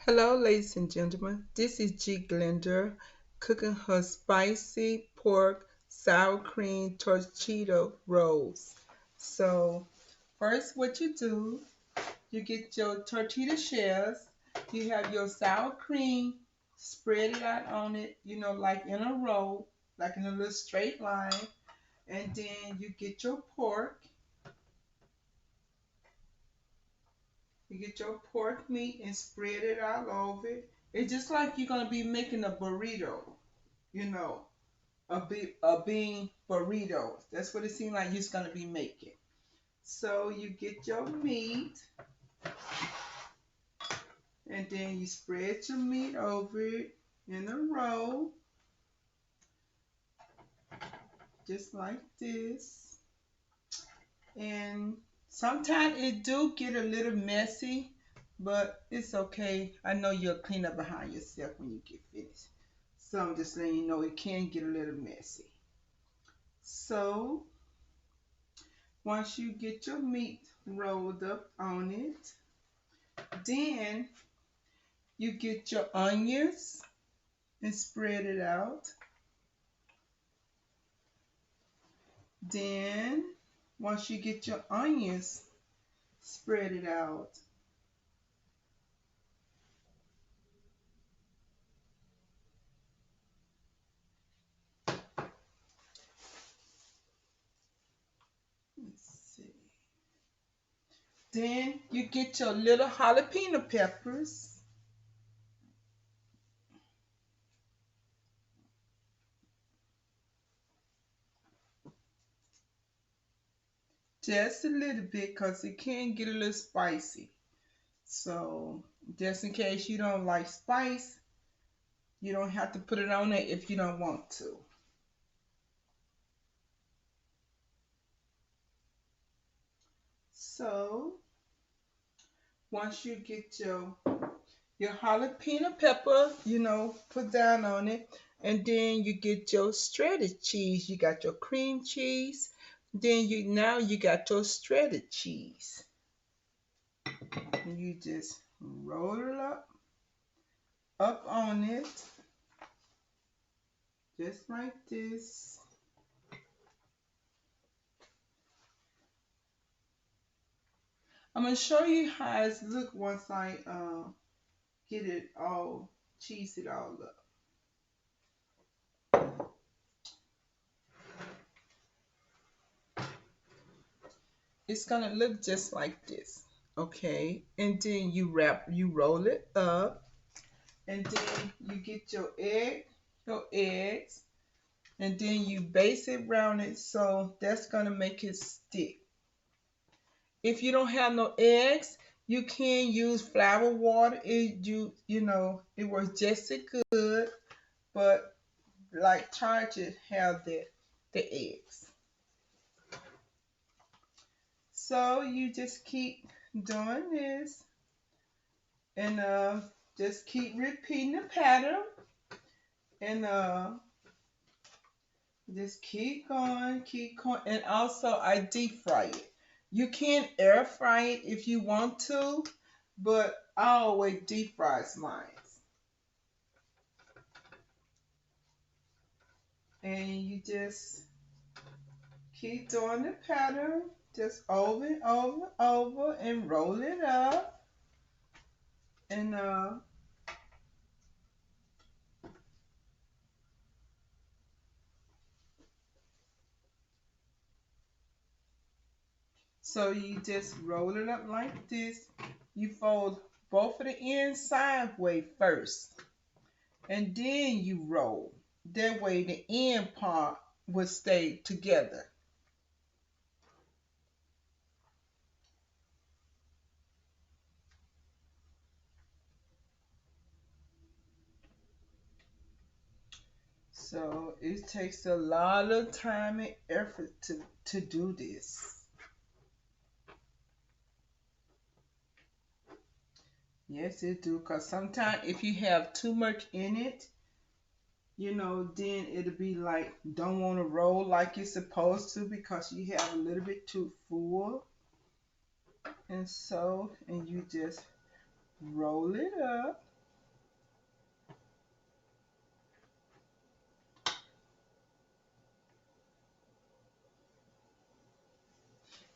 Hello, ladies and gentlemen. This is G. Glenda cooking her spicy pork sour cream tortilla rolls. So, first, what you do, you get your tortilla shells, you have your sour cream, spread it out on it, like in a row, like in a little straight line, and then you get your pork. You get your pork meat and spread it all over it. It's just like you're gonna be making a burrito, you know, a bean burrito. That's what it seems like you're gonna be making. So you get your meat and then you spread your meat over it in a row, just like this. And sometimes it do get a little messy, but it's okay. I know you'll clean up behind yourself when you get finished. So I'm just letting you know it can get a little messy. So once you get your meat rolled up on it, then you get your onions and spread it out. Then once you get your onions, spread it out. Let's see. Then you get your little jalapeno peppers. Just a little bit because it can get a little spicy. So just in case you don't like spice, you don't have to put it on there if you don't want to. So once you get your jalapeno pepper, put down on it, and then you get your shredded cheese. You got your cream cheese. Then you got your shredded cheese. And you just roll it up on it, just like this. I'm gonna show you how it look once I get it all cheese it all up. It's gonna look just like this, okay? And then you roll it up, and then you get your eggs, and then you base it around it, so that's gonna make it stick. If you don't have no eggs, you can use flour water. It works just as good, but like try to have the eggs. So you just keep doing this, and just keep repeating the pattern, and just keep going, and also I deep fry it. You can air fry it if you want to, but I always deep fry mine. And you just keep doing the pattern, just over and over and over, and roll it up, and so you just roll it up like this. You fold both of the ends sideways first, and then you roll. That way the end part will stay together. So it takes a lot of time and effort to do this. Yes, it do. Because sometimes if you have too much in it, then it'll be like don't want to roll like it's supposed to because you have a little bit too full. And you just roll it up.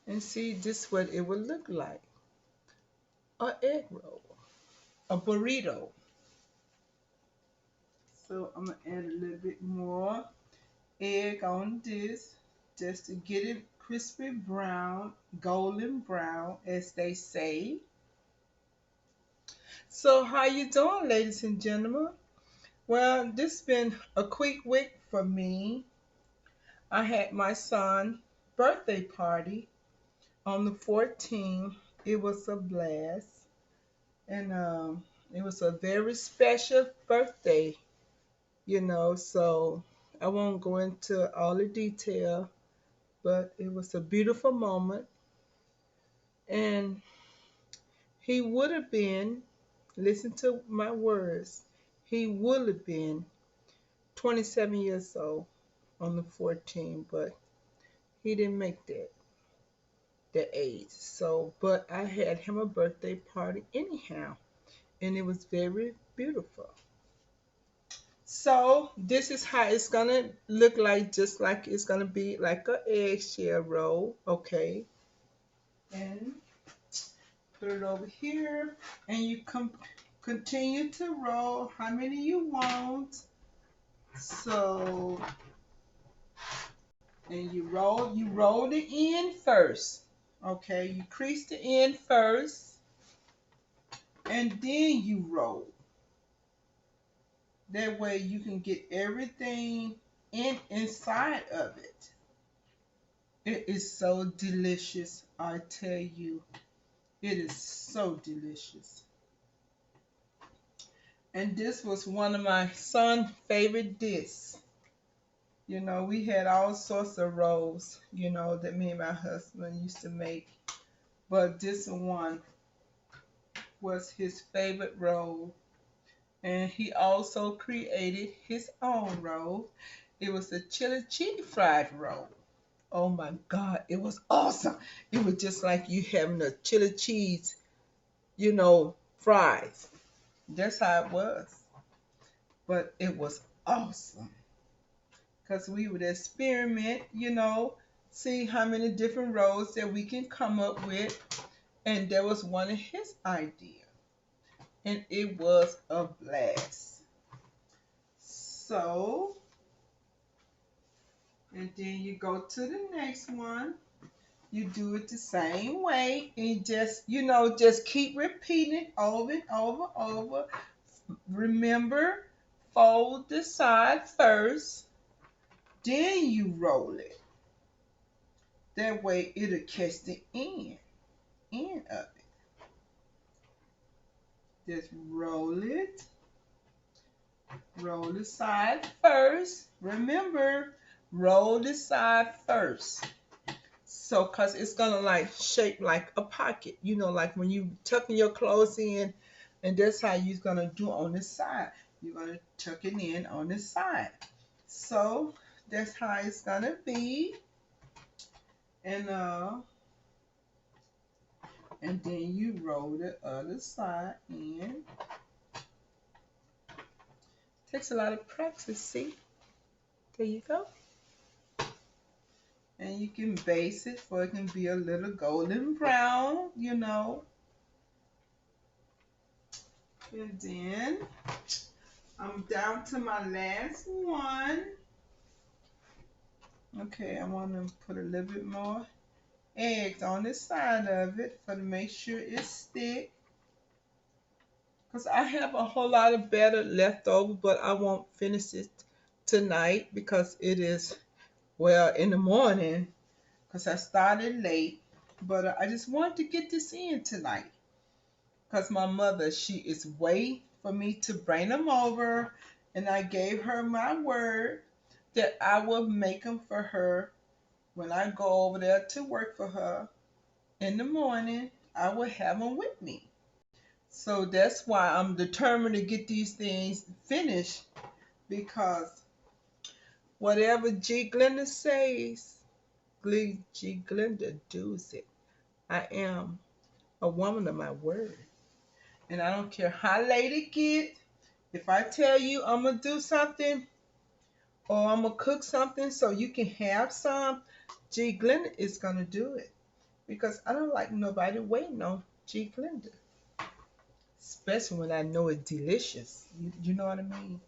And see, this what it would look like. A egg roll, a burrito. So I'm gonna add a little bit more egg on this just to get it crispy brown, golden brown, as they say. So how you doing, ladies and gentlemen? Well, this been a quick week for me. I had my son's birthday party on the 14th. It was a blast, and it was a very special birthday, So I won't go into all the detail, but it was a beautiful moment, and he would have been, listen to my words, he would have been 27 years old on the 14th, but he didn't make that age. So, but I had him a birthday party anyhow, and it was very beautiful. So this is how it's gonna look like, just like it's gonna be like a eggshell roll, okay? And put it over here, and you continue to roll how many you want. So, and you roll the end first, okay? You crease the end first, and then you roll. That way you can get everything inside of it. It is so delicious, I tell you. It is so delicious. And this was one of my son's favorite dishes. We had all sorts of rolls, that me and my husband used to make. But this one was his favorite roll. And he also created his own roll. It was a chili cheese fried roll. Oh my God, it was awesome. It was just like you having a chili cheese, fries. That's how it was. But it was awesome. Because we would experiment, see how many different rolls that we can come up with. And that was one of his ideas. And it was a blast. So, and then you go to the next one. You do it the same way, and just keep repeating it over and over, over. Remember, fold the side first, then you roll it. That way it'll catch the end of it. Just roll it. Roll the side first. Remember, roll the side first. So, cause it's gonna like shape like a pocket, like when you tucking your clothes in, and that's how you're gonna do on the side. You're gonna tuck it in on the side. So that's how it's gonna be, and then you roll the other side in. Takes a lot of practice. See, there you go. And you can base it so it can be a little golden brown, And then I'm down to my last one. Okay, I want to put a little bit more eggs on the side of it to make sure it's thick. Because I have a whole lot of batter left over, but I won't finish it tonight because it is, well, in the morning, because I started late. But I just wanted to get this in tonight because my mother, she is waiting for me to bring them over, and I gave her my word that I will make them for her when I go over there to work for her in the morning. I will have them with me. So that's why I'm determined to get these things finished, because whatever G. Glenda says, G. Glenda does it. I am a woman of my word. And I don't care how late it gets. If I tell you I'm going to do something or I'm going to cook something so you can have some, G. Glenda is going to do it. because I don't like nobody waiting on G Glenda, especially when I know it's delicious. You know what I mean?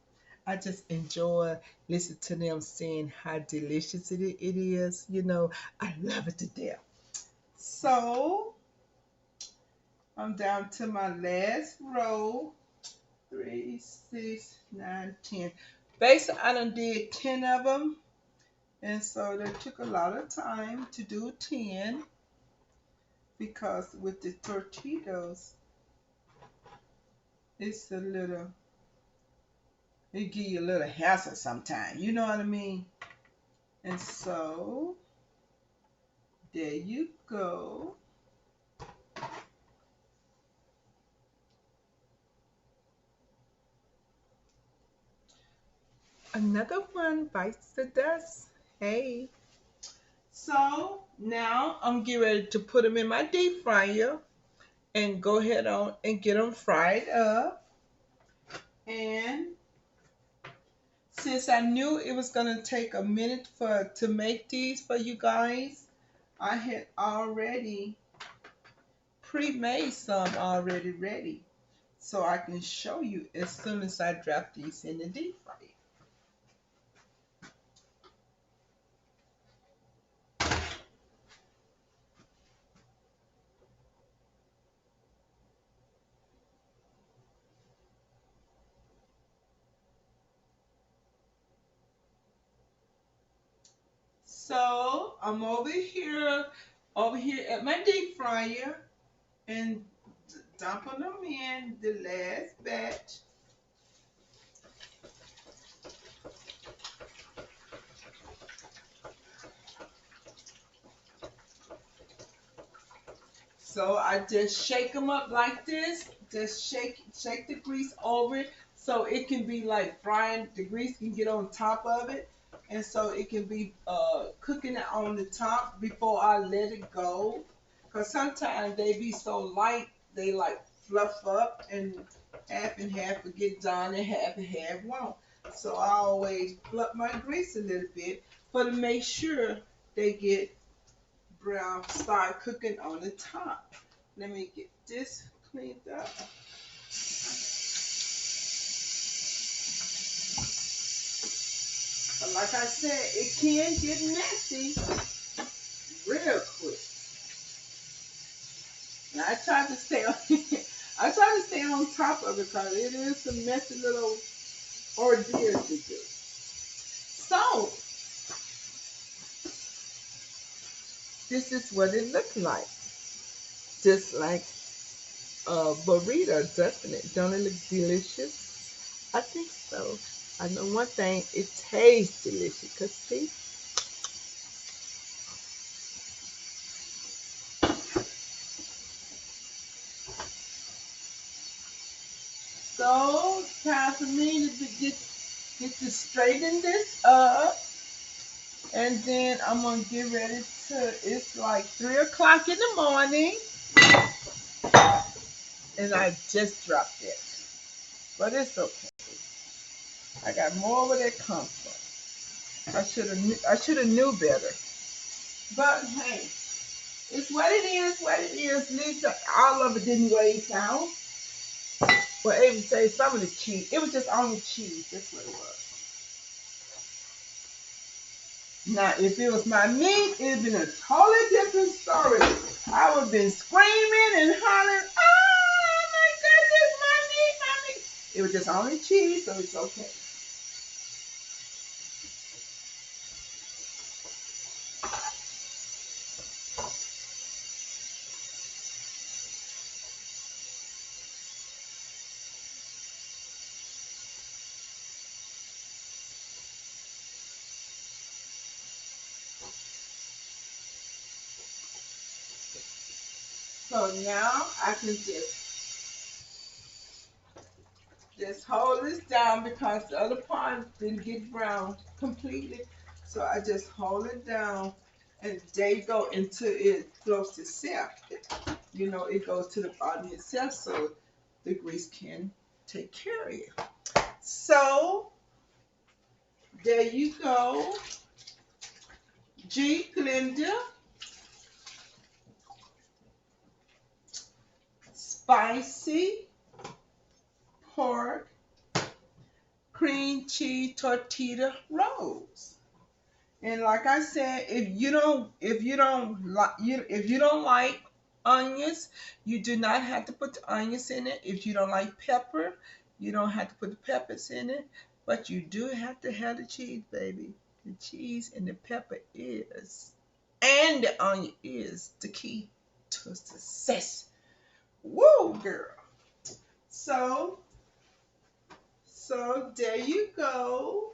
I just enjoy listening to them saying how delicious it is. You know, I love it to death. So I'm down to my last row. 3, 6, 9, 10. Basically, I done did 10 of them. And so that took a lot of time to do 10 because with the tortillas, it's a little, it give you a little hassle sometimes. You know what I mean? And so there you go. Another one bites the dust. Hey. So now I'm getting ready to put them in my deep fryer and go ahead on and get them fried up. And since I knew it was gonna take a minute to make these for you guys, I had already pre-made some already ready. So I can show you as soon as I drop these in the deep fryer. So I'm over here at my deep fryer and dumping them in the last batch. So I just shake them up like this. Just shake the grease over it so it can be like frying. The grease can get on top of it, and so it can be cooking it on the top before I let it go. Cause sometimes they be so light they like fluff up and half will get done and half won't. So I always fluff my grease a little bit, but to make sure they get brown, start cooking on the top. Let me get this cleaned up. But like I said, it can get messy real quick. And I try to stay on I try to stay on top of it because it is a messy little ordeal to do. So this is what it looks like. Just like a burrito, doesn't it? Don't it look delicious? I think so. I know one thing, it tastes delicious. Cause see, so time for me to get to straighten this up, and then I'm gonna get ready to. It's like 3 o'clock in the morning, and I just dropped it, but it's okay. I got more where that comes from. I should have knew better, but hey, it's what it is. What it is. At least all of it didn't weigh down. Well, Ava say some of the cheese. It was just only cheese. That's what it was. Now, if it was my meat, it'd been a totally different story. I would have been screaming and hollering, "Oh my goodness, my meat, my meat!" It was just only cheese, so it's okay. So now I can just hold this down because the other part didn't get brown completely. So I just hold it down and there you go until it floats itself. You know, it goes to the bottom itself so the grease can take care of it. So there you go. G Glenda. spicy pork cream cheese tortilla rolls. And like I said, if you don't like onions, you do not have to put the onions in it. If you don't like pepper, you don't have to put the peppers in it. But you do have to have the cheese, baby. The cheese and the pepper is, and the onion is the key to success. Woo, girl. So, so there you go.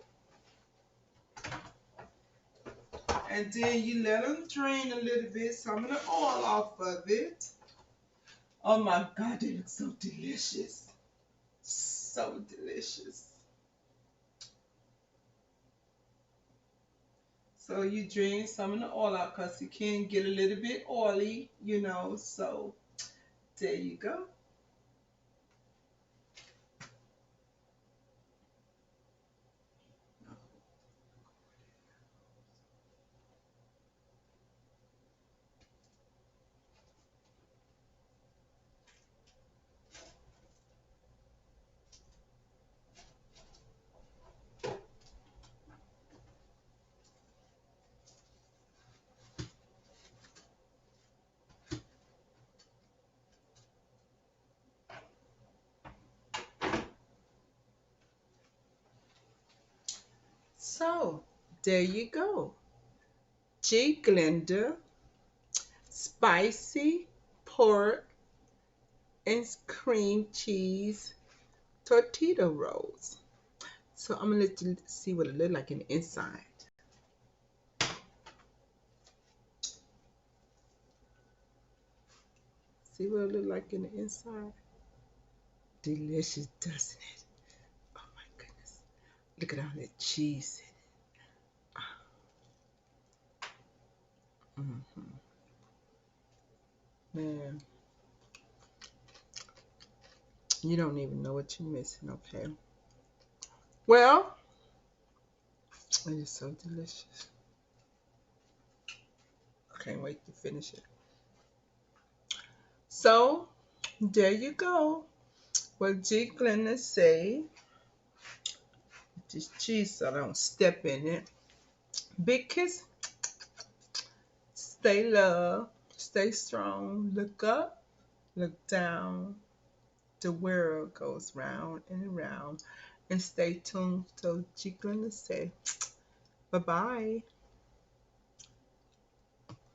And then you let them drain a little bit, some of the oil off of it. Oh my God, they look so delicious. So delicious. So you drain some of the oil out because it can get a little bit oily, you know. So there you go. So there you go. G. Glenda, spicy pork and cream cheese tortilla rolls. So I'm gonna let you see what it look like in the inside. See what it look like in the inside? Delicious, doesn't it? Oh my goodness. Look at all that cheese in it. Man, you don't even know what you're missing, okay? Well, it is so delicious. I can't wait to finish it. So, there you go. What G. Glenda say. This cheese so I don't step in it. Big kiss. Stay love. Stay strong. Look up. Look down. The world goes round and around. And stay tuned. So G. Glenda say, bye-bye.